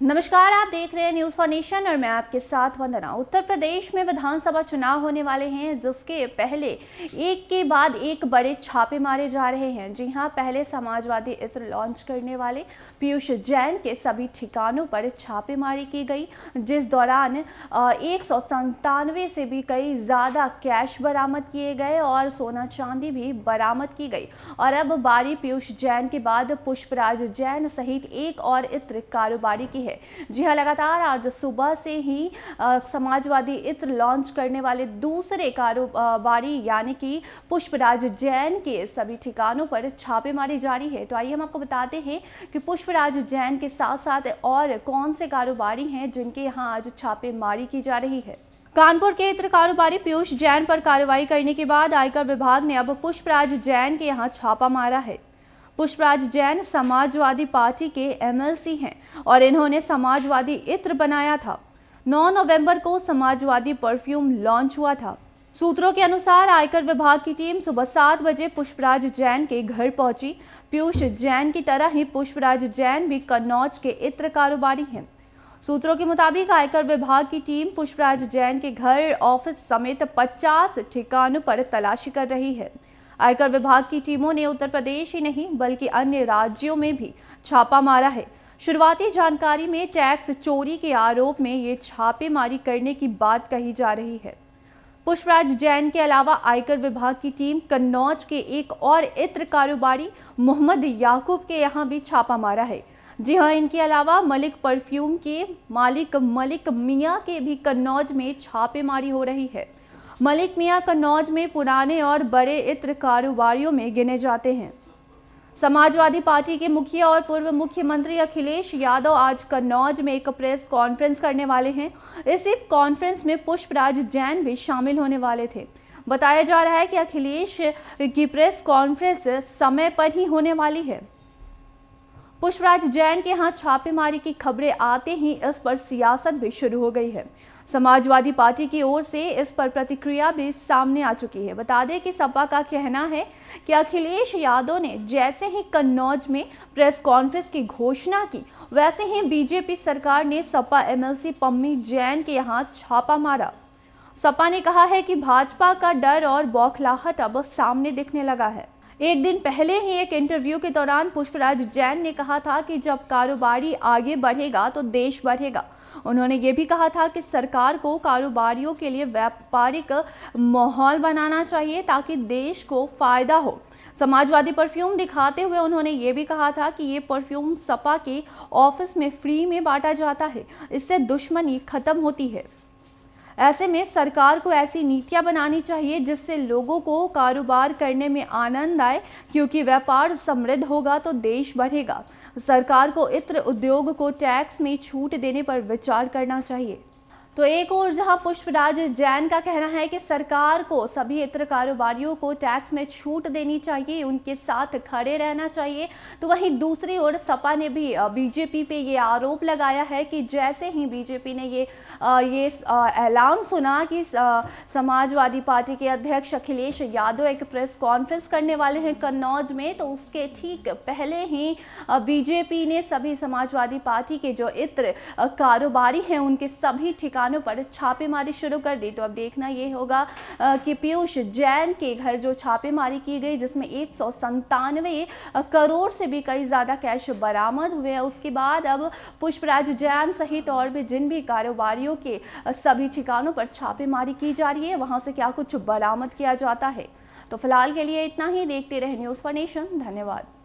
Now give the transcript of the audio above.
नमस्कार, आप देख रहे हैं न्यूज़ फॉर नेशन और मैं आपके साथ वंदना। उत्तर प्रदेश में विधानसभा चुनाव होने वाले हैं, जिसके पहले एक के बाद एक बड़े छापे मारे जा रहे हैं। जी हां, पहले समाजवादी इत्र लॉन्च करने वाले पीयूष जैन के सभी ठिकानों पर छापेमारी की गई, जिस दौरान 197 से भी कई ज़्यादा कैश बरामद किए गए और सोना चांदी भी बरामद की गई। और अब बारी पीयूष जैन के बाद पुष्पराज जैन सहित एक और इत्र कारोबारी की है। जी हां, लगातार आज सुबह से ही समाजवादी इत्र लॉन्च करने वाले दूसरे कारोबारी यानी कि पुष्पराज जैन के सभी ठिकानों पर छापेमारी जारी है। तो आइए हम आपको बताते हैं कि पुष्पराज जैन के साथ साथ और कौन से कारोबारी हैं जिनके यहाँ आज छापेमारी की जा रही है। कानपुर के इत्र कारोबारी पीयूष जैन पर कार्रवाई करने के बाद आयकर विभाग ने अब पुष्पराज जैन के यहाँ छापा मारा है। पुष्पराज जैन समाजवादी पार्टी के एमएलसी हैं और इन्होंने समाजवादी इत्र बनाया था। 9 नवंबर को समाजवादी परफ्यूम लॉन्च हुआ था। सूत्रों के अनुसार आयकर विभाग की टीम सुबह 7 बजे पुष्पराज जैन के घर पहुंची। पीयूष जैन की तरह ही पुष्पराज जैन भी कन्नौज के इत्र कारोबारी हैं। सूत्रों के मुताबिक आयकर विभाग की टीम पुष्पराज जैन के घर, ऑफिस समेत 50 ठिकानों पर तलाशी कर रही है। आयकर विभाग की टीमों ने उत्तर प्रदेश ही नहीं बल्कि अन्य राज्यों में भी छापा मारा है। शुरुआती जानकारी में टैक्स चोरी के आरोप में ये छापेमारी करने की बात कही जा रही है। पुष्पराज जैन के अलावा आयकर विभाग की टीम कन्नौज के एक और इत्र कारोबारी मोहम्मद याकूब के यहाँ भी छापा मारा है। जी हाँ, इनके अलावा मलिक परफ्यूम के मालिक मलिक मियाँ के भी कन्नौज में छापेमारी हो रही है। मलिक मियाँ कन्नौज में पुराने और बड़े इत्र कारोबारियों में गिने जाते हैं। समाजवादी पार्टी के मुखिया और पूर्व मुख्यमंत्री अखिलेश यादव आज कन्नौज में एक प्रेस कॉन्फ्रेंस करने वाले हैं। इस कॉन्फ्रेंस में पुष्पराज जैन भी शामिल होने वाले थे। बताया जा रहा है कि अखिलेश की प्रेस कॉन्फ्रेंस समय पर ही होने वाली है। पुष्पराज जैन के यहाँ छापेमारी की खबरें आते ही इस पर सियासत भी शुरू हो गई है। समाजवादी पार्टी की ओर से इस पर प्रतिक्रिया भी सामने आ चुकी है। बता दें कि सपा का कहना है कि अखिलेश यादव ने जैसे ही कन्नौज में प्रेस कॉन्फ्रेंस की घोषणा की, वैसे ही बीजेपी सरकार ने सपा एमएलसी पम्मी जैन के यहाँ छापा मारा। सपा ने कहा है कि भाजपा का डर और बौखलाहट अब सामने दिखने लगा है। एक दिन पहले ही एक इंटरव्यू के दौरान पुष्पराज जैन ने कहा था कि जब कारोबारी आगे बढ़ेगा तो देश बढ़ेगा। उन्होंने ये भी कहा था कि सरकार को कारोबारियों के लिए व्यापारिक माहौल बनाना चाहिए ताकि देश को फायदा हो। समाजवादी परफ्यूम दिखाते हुए उन्होंने ये भी कहा था कि ये परफ्यूम सपा के ऑफिस में फ्री में बांटा जाता है, इससे दुश्मनी खत्म होती है। ऐसे में सरकार को ऐसी नीतियां बनानी चाहिए जिससे लोगों को कारोबार करने में आनंद आए, क्योंकि व्यापार समृद्ध होगा तो देश बढ़ेगा। सरकार को इत्र उद्योग को टैक्स में छूट देने पर विचार करना चाहिए। तो एक और जहां पुष्पराज जैन का कहना है कि सरकार को सभी इत्र कारोबारियों को टैक्स में छूट देनी चाहिए, उनके साथ खड़े रहना चाहिए, तो वहीं दूसरी ओर सपा ने भी बीजेपी पे ये आरोप लगाया है कि जैसे ही बीजेपी ने ये ऐलान सुना कि समाजवादी पार्टी के अध्यक्ष अखिलेश यादव एक प्रेस कॉन्फ्रेंस करने वाले हैं कन्नौज में, तो उसके ठीक पहले ही बीजेपी ने सभी समाजवादी पार्टी के जो इत्र कारोबारी हैं उनके सभी ठिकानों पर छापेमारी शुरू कर दी। तो अब देखना ये होगा कि पीयूष जैन के घर जो छापेमारी की गई, जिसमें 197 करोड़ से भी कई ज़्यादा कैश बरामद हुए हैं, उसके बाद अब पुष्पराज जैन सहित और भी जिन भी कारोबारियों के सभी ठिकानों पर छापेमारी की जा रही है, वहाँ से क्या कुछ बरामद किया जाता है। तो फिलहाल के लिए इतना ही। देखते रहे न्यूज़ फॉर नेशन। धन्यवाद।